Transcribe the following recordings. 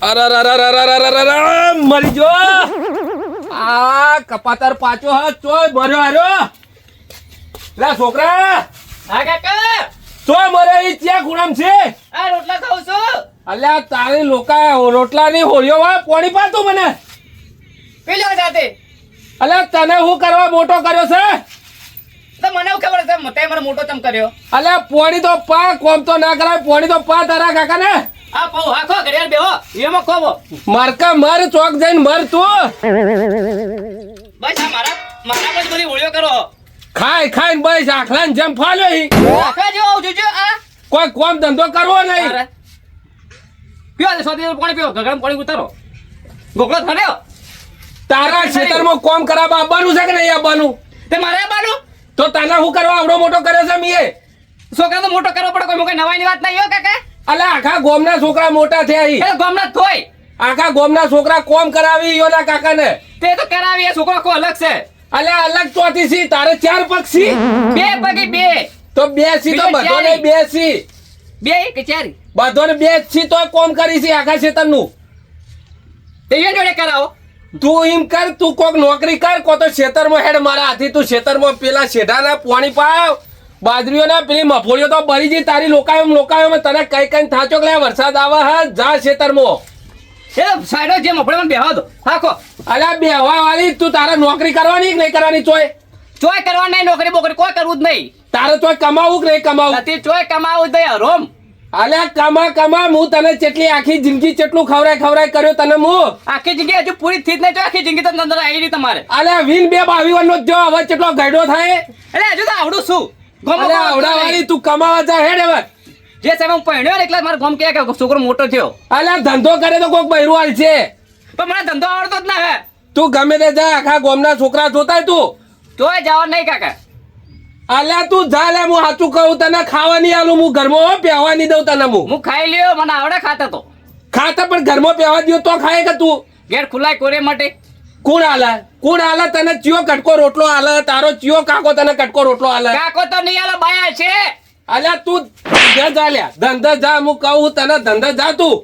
અરે મરી જો આ કપાતર પાછો હાથ ચોય મર્યો હાર્યો લે છોકરા. હા કાકા ચોય મરે ઈ ક્યાં ગુણામ છે? આ રોટલા ખાઉં છું. અલ્યા તારી લોકા રોટલાની હોળીઓ વાળા પોણી પાતું મને. પેલો જાતે અલ્યા તને હું કરવા મોટો કર્યો છે? તો મને એવું ખબર છે તે મને મોટો ચમ કર્યો. અલ્યા પોણી તો પા કોમ તો ના કરાય પોણી તો પા તારા કાકા ને. આ પાઉ હાખો ઘડિયાળ બેહો એમાં ખોવો મારકા મર ચોક જઈને મર તું. બસ આ મારા પર બધી ઓળ્યો કરો. ખાઈ ખાઈને બસ આખલાને જેમ ફાલ્યો હી. આખા જેવો આવું જોજો આ કોઈ કોમ ધંધો કરવો નહીં. અરે પીઓ દે સોદી પાણી પીઓ ગગડમ પાણી ઉતારો ગોકળો થયો. તારા ખેતરમાં કોમ કરાવવા આવવાનું છે કે નહીં આવવાનું? તે મારે બાનું તો તને હું કરવા આવડો મોટો કર્યો છે મીએ? છોકરા તો મોટો કરવો પડે કોઈ મોકે નવાઈની વાત નહીં હો કાકા. અલ્યા આખા ગોમના છોકરા મોટા થયા હી. એ ગોમના થોય આખા ગોમના છોકરા કોમ કરાવી યોના કાકાને. તે તો કરાવી એ છોકરો કો અલગ છે. અલ્યા અલગ ચોથી સી તારે ચાર પગ સી. બે પગી બે તો બે સી તો બધોને બે સી. બે કે ચારી બધોને બે સી તો કોમ કરી સી આખા ખેતરનું. તે એ જોડે કરાવો. તું એમ કર તું કોક નોકરી કર કો તો ખેતરમાં હેડ મારા હાથી તું ખેતરમાં પેલા શેઢાના પાણી પાવ બાજરીઓના પેલી મફોળીઓ તો બળી જઈ તારી લોકાયો તને કઈ કઈ થાચો કે વરસાદ આવે હા જા ખેતરમાં. એ સાઈડો જે મફળે મને બેહવા દો હાખો. અલ્યા બેહવા વાળી તું તારે નોકરી કરવાની કે નહીં કરવાની? ચોય કરવા નહીં નોકરી બોકરી કોઈ કરવું જ નહીં. તારે ચોય કમાવું કે નહીં કમાવું? નથી ચોય કમાવું જ નહીં હરોમ. અલ્યા કમા હું તને જેટલી આખી જિંદગી જેટલું ખવરાય કર્યો તને હું. આખી જિંદગી હજુ પૂરી થઈ જ નહીં. આખી જિંદગી તો અંદર આવી રહી તમારે. અલ્યા વીન 2 નો જો હવે કેટલો ગયડો થાય. એટલે હજુ તો આવડું શું અલ્યા આવડા વાળી તું કમાવા જા હેડ હવે. જે સાહેબ હું પહેણ્યો ને એટલે મારો ગમ કે છોકરો મોટો થયો. અલ્યા ધંધો કરે તો કોક બૈરું હાલ છે. પણ મને ધંધો આવડતો જ ના હે. તું ગમે તે જા આખા ગામના છોકરા જોતાય તું. તોય જવા નહીં કાકા. અલ્યા તું જા લે હું સાચું કહું તને ખાવા નહીં આલું હું ઘરમાં પહેવા નહીં દઉં તને હું ખાઈ લ્યો મને આવડે ખાતા તો. ખાતા પણ ઘરમાં પહેવા દઉં તો ખાય કે તું? ઘેર ખુલ્લાય કોરે માટે કોણ આલે તને ચિયો કટકો રોટલો આલે? તારો ચિયો કાકો તને કટકો રોટલો આલે? કાકો તો નહીં આલે બાયા છે. અલ્યા તું જા લ્યા ધંધા જા હું કહું તને ધંધા જા તું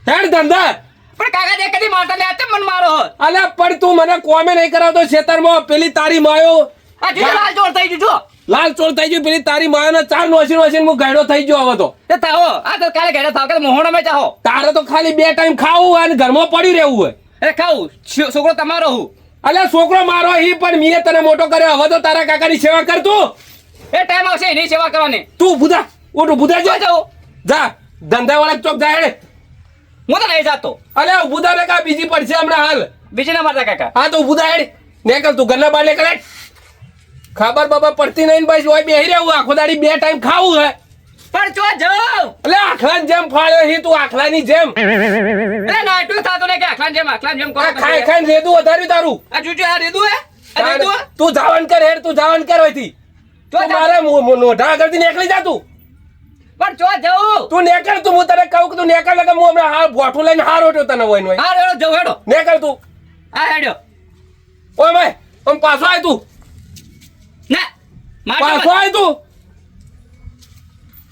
હેડ ધંધા. પણ કાકા દે કદી માટા લે આતે મન મારો. અલ્યા પણ તું મને કોમે નહીં કરાવતો ખેતરમાં પેલી તારી માયો આ જીજો લાલ ચોર થઈ ગયો. લાલ ચોર થઈ ગયો પેલી તારી માયો ચાર નોશી હું ગાયડો થઈ ગયો હવે તો. તે થાઓ આ તો કાલે ઘરે થાવ કે મોહણો મે ચાહો. તારે તો ખાલી 2 ટાઈમ ખાવું અને ઘરમાં પડી રહેવું હોય. એ ખાવું છોકરો તમારો હું. અલ્યા છોકરો મારો હી પણ મીએ તને મોટો કર્યો હવે તો તારા કાકાની સેવા કર તું. એ ટાઈમ આવશે એની સેવા કરવાની. તું બુધા બુધા જાઓ જા ધંધા વાળા ચોક જા હેડ. હું તો નહીં જાતો. અલ્યા બુધા ને કા બીજી પડશે હમણાં હાલ. બીજી ના મારતા કાકા. હા તો બુધા હેડ નીકળ તું ઘરના બહાર નીકળ. ખબર બાબા પડતી નહીં ભાઈ ઓય બેહી રહેવું આખો દાડી 2 ટાઈમ ખાવું હે. પણ ચો જાઓ. અલ્યા આખલાની જેમ ફાળ્યો હી તું આખલાની જેમ. અરે નાટુ થાતો ને કે આખલાની જેમ કરો. ખાઈ ખાઈને રેદું વધાર્યું તારું. આ જુજુ આ રેદુ હે આ રેદુ. તું જાવન કર હેડ તું જાવન કર હોયથી. તું મારે નોઢા આગળથી નીકળી જા તું. પણ ચો જાઉં. તું નીકળ તું હું તને કહું કે તું નીકળ લગે હું હમણાં હાર ભોઠું લઈને હાર ઓટ્યો તને હોય ને. હા હેડો જાઉં હેડો. નીકળ તું. આ હેડો. ઓય ભાઈ આમ પાછો આય તું. ના પાછો આય તું.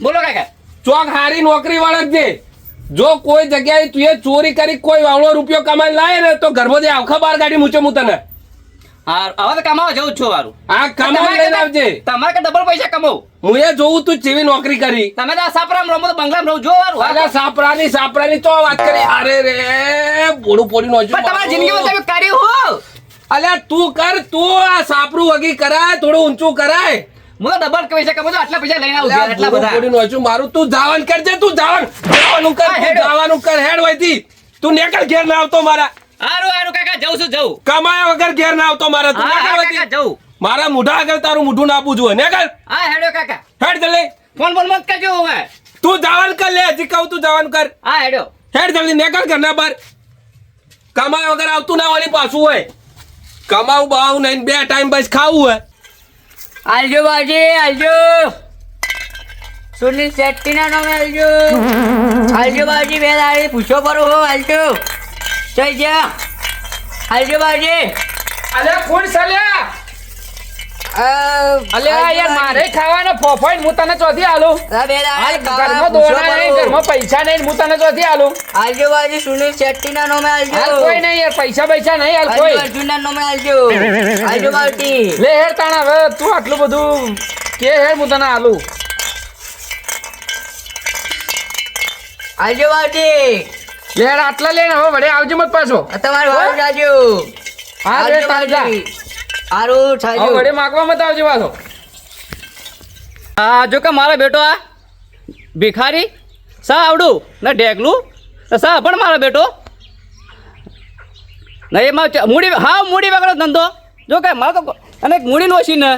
બોલો કાકા. ચોક હારી નોકરી વાળા છે. જો કોઈ જગ્યાએ તું એ ચોરી કરી કોઈ વાવડો રૂપિયો કમાઈને લાય ને તો ઘરમાંથી આવખા બાર ગાડી મૂચો હું તને. હા હવે તો કમાવા જવું છું વારું. આ કમાવા લઈને આવજે. તમારે કે ડબલ પૈસા કમાવું. હું એ જોઉં તું ચેવી નોકરી કરી. તમે તો સાપરામ રહો તો બંગલામાં રહો જો વારું. અરે સાપરાની તો વાત કરી. અરે રે બોડું પોડી નો. પણ તમારી જિંદગીમાં તમે કર્યું હું. અલ્યા તું કર તું આ સાપરું વગી કરાય થોડું ઊંચું કરાય. હું તો ડબલ પૈસા કમાઉં આટલા પૈસા લઈને આવું આટલા બધા. પોડી નો મારું તું જાવન કરજે તું જવાનું કર હેડ હોયથી. તું નીકળ ઘેર ના આવતો મારા. હારું કાકા જઉં છું જઉં. કમાયા વગર ઘેર ના આવતો મારા. તું કાકા જઉં. મારા મોઢા આગળ તારું મોઢું ના આપવું જોઈએ ને કર. હા હેડો કાકા. હેડ જલ્દી. ફોન મત કરજો હવે. તું જવાન કર લે હજી કહું તું જવાન કર. હા હેડો. હેડ જલ્દી નીકળ ઘરના બહાર. કમાયા વગર આવતું ના વાળી પાછું હોય. કમાવું બાવું નહીં 2 ટાઈમ બસ ખાવું હોય. આલજો બાજી આલજો. સુનિલ શેટ્ટી ના નામે આલજો. આલજો બાજી બે દાડી પૂછો પરો હો આલજો. જય જા આલજો બાજી. અલ્યા કોણ ચાલ્યા? અલ્યા યાર મારે ખાવાનો ફોફાઈ હું તને ચોથી આલું. ઘરમાં દોડા નહીં ઘરમાં પૈસા નહીં હું તને તો આલું આલજો બાજી સુનિલ શેટ્ટીના નામે આલજો હાલ કોઈ નહીં યાર પૈસા નહીં હાલ આલજો કોઈ અર્જુનના નામે આલજો આલજો બાવટી લે હેર તાણા હવે તું આટલું બધું કે હેર હું તને આલું આલજો બાવટી લે હેર આટલા લે ને હવે વડે આવજો મત પાછો આ તમારું ભાવ જાજો હા રે તાર જા આરું હવે થાજો વડે માગવા મત આવજો પાછો આ જો કે મારો બેટો આ ભિખારી સા આવડું ને ઢેકલું ને સા પણ મારો બેટો ને એમાં મૂડી હા મૂડી વગરનો ધંધો જો કે મારો તો અને મૂડી નોશી ને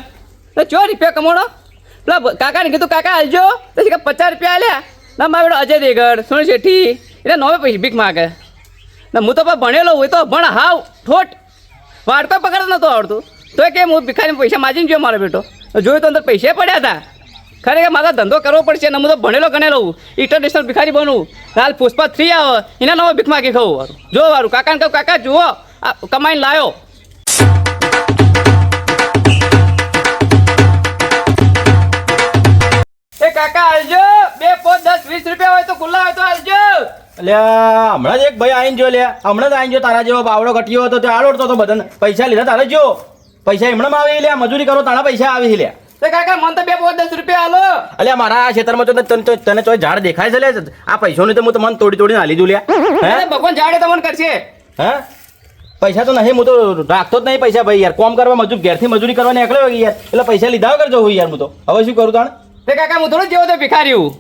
તો ચો રૂપિયા કમાણો પેલા કાકાને કીધું કાકા હાલજો તો કે 50 રૂપિયા આલ્યા ના મારો બેટો અજય દેગડ સુનિલ શેઠી એટલે નવે પૈસા ભીખ માગે ને હું તો પણ ભણેલો હોય તો ભણ હાવ ઠોટ વાર્તો પકડતો નહોતો આવડતું તો કે હું ભિખારીને પૈસા માજીને જોયો મારો બેટો જોયું તો અંદર પૈસા પડ્યા હતા ખરેખર મારો ધંધો કરવો પડશે ને હું તો ભણેલો ગણેલો ઇન્ટરનેશનલ ભિખારી બનવું હાલ પુષ્પા 3 આવે એના નવો ભીખ માગી ખાવું વારું જો વારું કાકાને કહું કાકા જુઓ આ કમાઈને લાયો એ કાકા હાલજો 2 5 10 20 રૂપિયા હોય તો ખુલ્લા હોય તો હાલજો અલ્યા હમણાં જ એક ભાઈ આવીને જો લે હમણાં જ આવીને જો તારા જેવો બાવડો કટ્યો હતો તે આલોડતો હતો બધાને પૈસા લીધા તારે જો પૈસા એમણે આવી લે મજૂરી કરો તારા પૈસા આવી લે તે કાકા મને તો 2 5 10 રૂપિયા હાલો અલ્યા મારા આ ખેતરમાં તો તને ચોય ઝાડ દેખાય છે લે આ પૈસાનું તો હું તો મન તોડીને હાલી દઉં લે હે અરે ભગવાન જાડે તમને કરશે હે પૈસા તો નહીં હું તો રાખતો જ નહીં પૈસા ભાઈ યાર કોમ કરવા ઘેરથી મજૂરી કરવા નીકળ્યો યાર એટલે પૈસા લીધા વગર જવું યાર હું તો હવે શું કરું તાણ તે કાકા હું થોડું જેવો તો ભિખારી હું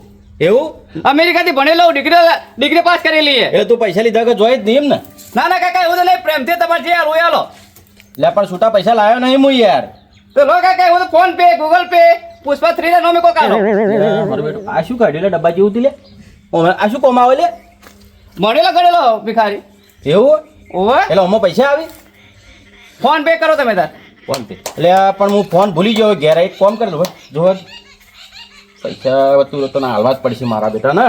એવું અમેરિકાથી ભણેલો ડિગ્રી પાસ કરેલી છે એટલે તું પૈસા લીધા વગર જોઈ જ નહીં એમ ને ના ના કાકા એવું તો નહીં પ્રેમથી તમારે જે હાલો એ હાલો લે પણ છૂટા પૈસા લાવ્યો નહીં હું યાર તો લો કાકા એવું તો phone pay Google pay Pushpa 3 ના નોમે કોક આલો મારો બેટો આ શું કાઢ્યું લે ડબ્બા જેવું લે આ શું કોમ આવે લે ભણેલો ગણેલો ભિખારી એવું ઓવે એટલે આમાં પૈસા આવી ફોન પે કરો તમે તાર ફોન પે એટલે પણ હું ફોન ભૂલી ગયો ઘેર એક કોમ કરી દઉં જો પૈસા તું તને હાલવા જ પડશે મારા બેટા ને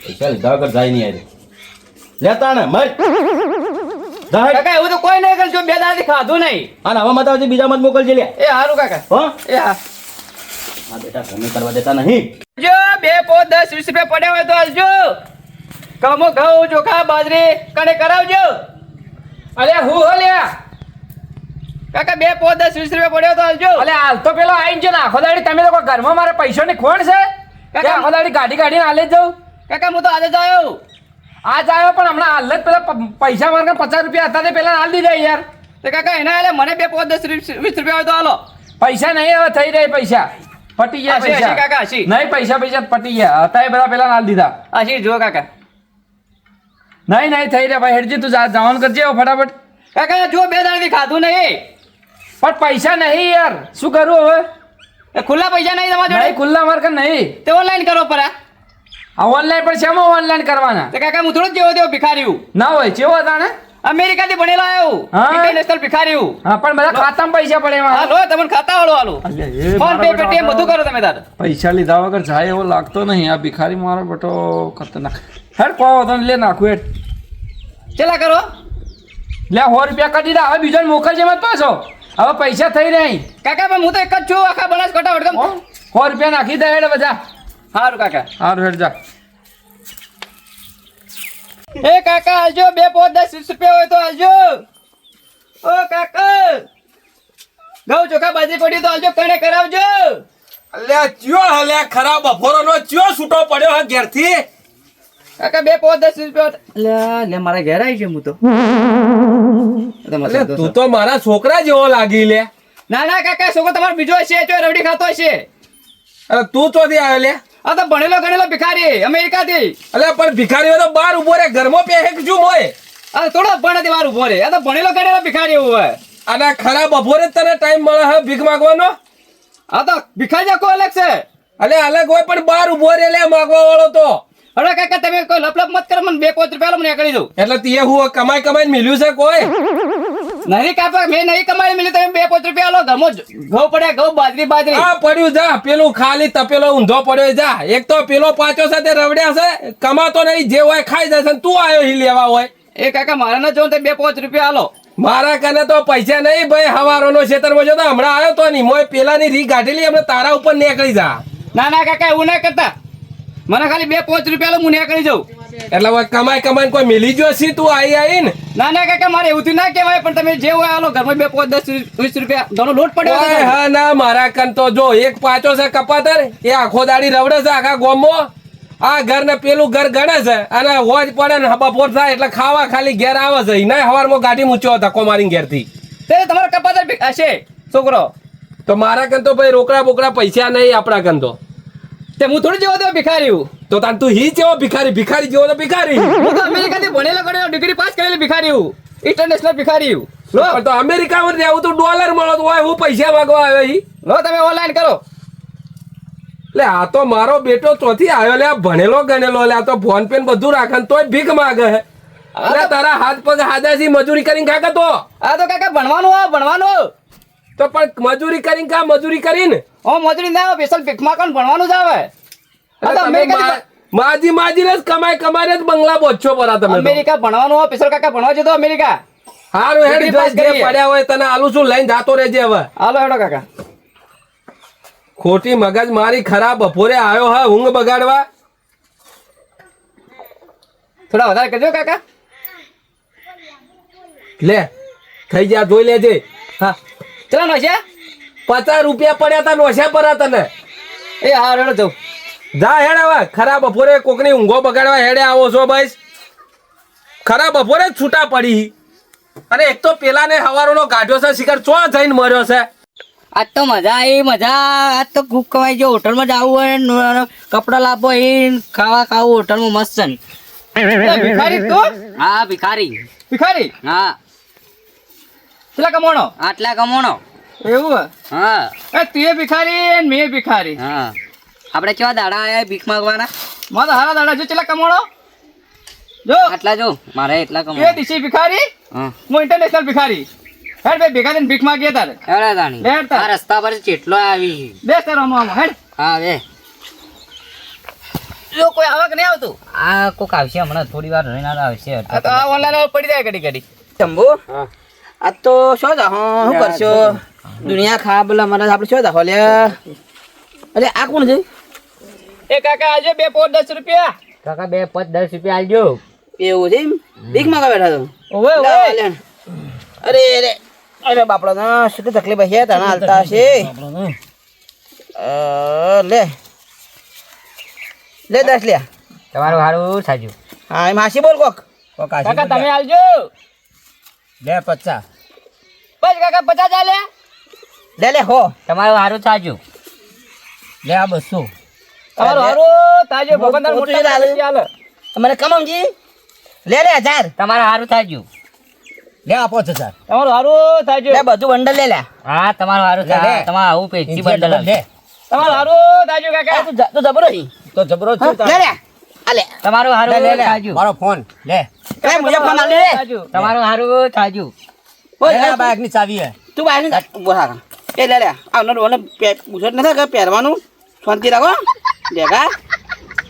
પૈસા લીધા વગર જાય નહીં યાર લેતા ને મર કાકા એવું તો કોઈ નહીં કરજો 2 દાડાથી ખાધું નહીં અને હવે મત આવજે બીજા મત મોકલજે લે એ હારું કાકા હો એ હા આ બેટા તમે કરવા દેતા નહીં જો 2 5 10 20 રૂપિયા પડ્યા હોય તો હાલજો કમો ઘઉં ચોખા બાજરી કને કરાવજો અલે હું હલ્યા કાકા 2 5 10 20 રૂપિયા પડ્યો તો હાલજો અલે હાલ તો પેલો આઈને જો ને આખો દાડી તમે લોકો ઘરમાં મારે પૈસાની ખોણ છે કાકા આખો દાડી ગાડી કાઢીને હાલે જ જાઉં કાકા હું તો આજે જ આવ્યો આજ આવ્યો પણ હમણાં હાલ જ પેલા પૈસા મારે 50 રૂપિયા હતા તે પેલા હાલ દીધા યાર તો કાકા એના એટલે મને 2 5 10 20 રૂપિયા હોય તો હાલો પૈસા નહીં હવે થઈ રહી પૈસા પટી ગયા હસી, હસી કાકા, પૈસા હસી. નહીં પૈસા પટી ગયા હતા એ બધા પેલા હાલ દીધા આશી જો કાકા નહીં થઈ રહ્યા ભાઈ હેડજી તું જવાનું કરજે હવે ફટાફટ કાકા જો 2 દાડાથી ખાધું નહીં પણ પૈસા નહીં યાર શું કરું હવે એ ખુલ્લા પૈસા નહીં તમારા નહીં જોડે ખુલ્લા માર્ક નહીં તે ઓનલાઈન કરો પરા આ ઓનલાઈન પણ શેમાં ઓનલાઈન કરવાના તે કાકા હું થોડું જેવો તેવો ભિખારી હું ના હોય ચેવો હતા ને અમેરિકાથી ભણેલો આવ્યો હા? ઇન્ટરનેશનલ ભિખારી હું હા પણ બધા ખાતામાં પૈસા પડે એમાં હા લો તમને ખાતા વાળો હાલો અલ્યા, એ ફોન મારા પે બેટા પેટીએમ બધું કરો તમે તાર પૈસા લીધા વગર જાય એવો લાગતો નહીં આ ભિખારી મારો બેટો ખતરનાક હેડ કહો તને લે નાખું હેડ ચેલા કરો લે 100 રૂપિયા કરી દીધા હવે બીજો મોકલજે મત પાછો હવે પૈસા થઈ રહી કાકા પણ હું તો એક જ છું આખા બનાસકાંઠા વડગામ 100 રૂપિયા નાખી દે હેડ બધા સારું કાકા સારું હેડ જા એ કાકા હાલજો 2 5 10 20 રૂપિયા હોય તો હાલજો ઓ કાકા ઘઉં ચોખા બાજરી પડી તો હાલજો કણે કરાવજો અલ્યા ચિયો હલ્યા ખરાબ બફોરોનો ચિયો છૂટો પડ્યો હે ઘેરથી કાકા 2 5 10 રૂપિયા લે મારા ઘેર આવી છે હું તો અલ્યા તું તો મારા છોકરા જેવો લાગી લે ના ના કાકા છોકરો તમારો બીજો હશે જો રવડી ખાતો હશે અરે તું ચોથી આવ્યો લે આ તો ભણેલો ગણેલો ભિખારી અમેરિકાથી અલ્યા પણ ભિખારીઓ તો બહાર ઉભો રે ઘરમાં પહેક છું મોય આ થોડો ભણેથી વાર ઉભો રે આ તો ભણેલો ગણેલો ભિખારી એવું હોય અને ખરા બપોરે જ તને ટાઈમ મળે હે ભીખ માંગવાનો આ તો ભિખારી આખો અલગ છે અલે અલગ હોય પણ બહાર ઉભો રે લે માંગવા વાળો તો અરે કાકા તમે કોઈ લપલપ મત કરો મને 2 5 રૂપિયા મને કરી દઉં એટલે તીએ હું કમાઈને મિલ્યું છે કોઈ નહીં કાપા મેં નહીં કમાઈ મિલી તમે 2 5 રૂપિયા લો ઘઉં પડ્યા ઘઉં બાજરી આ પડ્યું જા પેલું ખાલી તપેલો ઊંધો પડ્યો જા એક તો પેલો પાછો સાથે રવડ્યા છે કમાતો નહીં જે હોય ખાઈ જશે ને તું આવ્યો હી લેવા હોય એ કાકા મારા ના જો 2 5 રૂપિયા આલો મારા કને તો પૈસા નહીં ભાઈ હવારોનો ખેતરમાં જો તો હમણાં આવ્યો તો નહીં મોય પેલાની રી કાઢેલી હમણાં તારા ઉપર નીકળી જા ના ના કાકા એવું ના કરતા મને ખાલી 2-5 રૂપિયા હું ને કરી જાઉં. એટલે હવે કમાઈ કોઈ મિલી ગયો છે તું આઈને ના ના કાકા મારે એવું તો ના કહેવાય, પણ તમે જે હોય આલો ઘરમાં 2, 5, 10, 20 રૂપિયા ઘણો લોટ પડ્યો હતો. ઓય હા ના મારા કન તો જો એક પાચો છે કપાતર એ આખો દાડી રવડે છે આખા ગોમમાં. આ ઘર ને પેલું ઘર ગણે છે અને હોજ પડે ને બપોર થાય એટલે ખાવા ખાલી ઘેર આવે છે. એના હવારમાં ગાડી મૂચ્યો ધક્કો મારીને ઘેરથી. તે તમારો કપાતર હશે છોકરો. તો મારા કન તો ભાઈ રોકડા બોકડા પૈસા નહીં આપણા કન તો. તે હું થોડી જેવો તો ભિખારી હું. તો તાન તું હી જેવો ભિખારી જેવો તો ભિખારી. હું તો અમેરિકાથી ભણેલો ગણેલો ડિગ્રી પાસ કરેલી ભિખારી હું, ઇન્ટરનેશનલ ભિખારી હું. લો પણ તો અમેરિકામાં રહેવું તો ડોલર મળો તો હોય હું પૈસા માંગવા આવ્યો ઈ. લો તમે ઓનલાઈન કરો. લે આ તો મારો બેટો ચોથી આવ્યો લે આ ભણેલો ગણેલો લે આ તો ફોન પે ને બધું રાખે ને તોય ભીખ માગે હે. અરે તારા હાથ પગ હાદાથી મજૂરી કરીને ખાકે તો. આ તો કાકા ભણવાનું આ ભણવાનું. તો પણ મજૂરી કરીને ખા મજૂરી કરીને. ઓ મજૂરી ના આવે સ્પેશિયલ ભીખમાં કોણ ભણવાનું જ આવે. આ તો અમેરિકા માજી ને જ કમાઈને જ બંગલા બોચ્છો પરા તમે તો. અમેરિકા ભણવાનું હોય સ્પેશિયલ કાકા ભણવા જતો અમેરિકા. હારું હેડ ડિગ્રી પાસ જે કરીએ. પડ્યા હોય તને આલુ છું લઈને જાતો રહેજે હવે. હાલો હેડો કાકા. ખોટી મગજ મારી ખરાબ બપોરે આવ્યો હા ઊંઘ બગાડવા. થોડા વધારે કરજો કાકા. લે થઈ જા જોઈ લેજે. હા ચલો નો છે. 50 રૂપિયા પડ્યા તા નોશા પરા તને. એ હા હેડો જાઉં. જા હેડ હવે ખરા બપોરે કોકની ઊંઘો બગાડવા હેડે આવો છો ભાઈ. ખરા બપોરે જ છૂટા પડી. અને એક તો પેલાને હવારોનો ગાઢ્યો છે શિખર ચો જઈને મર્યો છે. આજ તો મજા આવી મજા. આજ તો ખૂબ કમાઈ જો હોટલમાં જવું હોય ને કપડા લાવવો એ ખાવા ખાવું હોટલમાં મસ્ત છે ને. એ ભિખારી તું હા ભિખારી. ભિખારી હા પેલા કમાણો આટલા કમોણો. એવું હે? હા એ તું એ ભિખારી ને મેં ભિખારી. હા આપણે કેવા દાડા આયા ભીખ માંગવાના. મારો હારા દાડા જો ચેલા કમાણો જો આટલા જો મારે એટલા એ કમોણો. દિશી ભિખારી હા હું ઇન્ટરનેશનલ ભિખારી. હેડ ભાઈ ભેગા થઈને ભીખ માંગીએ તારે. એવડા દાણી લેટ તાર. આ રસ્તા પર ચેટલો આવી. બેસ તારો આમ હેડ. હા બે જો કોઈ આવે કે નહીં આવતું. આ કોક આવશે હમણાં થોડી વાર રહીને આવશે. આ તો આ ઓનલાઈન પડી જાય ઘડી ઘડી. શંભુ આ તો શું જાહો શું કરશો દુનિયા ખા બોલા મને આપણે શું જાહો લે. અરે આ કોણ છે. એ કાકા આજે 2, 5, 10 રૂપિયા. કાકા 2, 5, 10 રૂપિયા આલજો. એવું છે એમ ભીખ માંગવા બેઠા તો. ઓવે ઓવે. અરે અરે અરે બાપડો ના શું તકલીફ છે તને હાલતા હશે. લે લે 10 લે. તમારું હારું સાજુ. હા એમ હાસી બોલ કોક. કાકા તમે આલજો. લે 50. બસ કાકા 50 આલે. લે લે હો તમારું હારું સાજુ. લે આ 200. તમારો હારું તાજો ભગવાન મોટું મોટા હાલે. હાલે. અમારે કમમજી લે લે 1000. તમારું હારું સાજુ. લે આ 5000. તમારો હારું તાજો. લે બધું બંડલ લે લે. હા તમારું હારું તમારું આવું પેચી બંડલ લે. તમારો હારું તાજો કાકા. તો જબરો હી તો જબરો છે લે લે આ લે તમારું હારું લે સાજુ. મારો ફોન લે લે મુજે ફોન આલ લે. તાજો. તમારું હારું સાજુ. ઓય બાઈક ની ચાવી હે તું બાઈક ની બોલા એ લે લે આવનો ઓને પૂછત નથી કે પહેરવાનું શાંતિ રાખો લેગા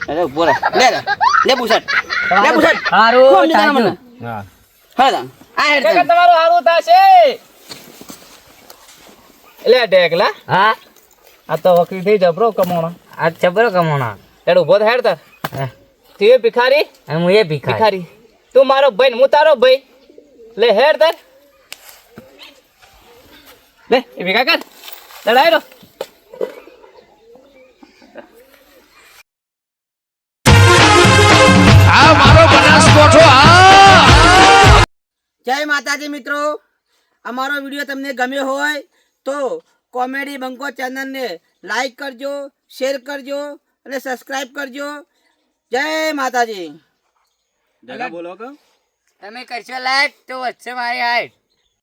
અરે ઉભો રે લે લે લે પૂછત લે પૂછત હારું સાજુ. હા હા આ હેડ કાકા તમારો હારું થાશે. લે ઢેકલા. હા આ તો વકીલ થઈ જબરો કમાણો. આ જબરો કમોણા. એડ ઉભો થાય હેડ તાર. તું એ ભિખારી હું એ ભિખારી તું મારો ભાઈ ને હું તારો ભાઈ. લે હેડ તાર. લે એ ભેગા કર લડાઈ રો. જય માતાજી મિત્રો, અમારો વિડીયો તમને ગમ્યો હોય તો કોમેડી બંકો ચેનલને લાઈક કરજો, શેર કરજો અને સબસ્ક્રાઇબ કરજો. જય માતાજી. જગા બોલો કે તમે કરશો લાઈક તો વધશે મારી હાઈટ.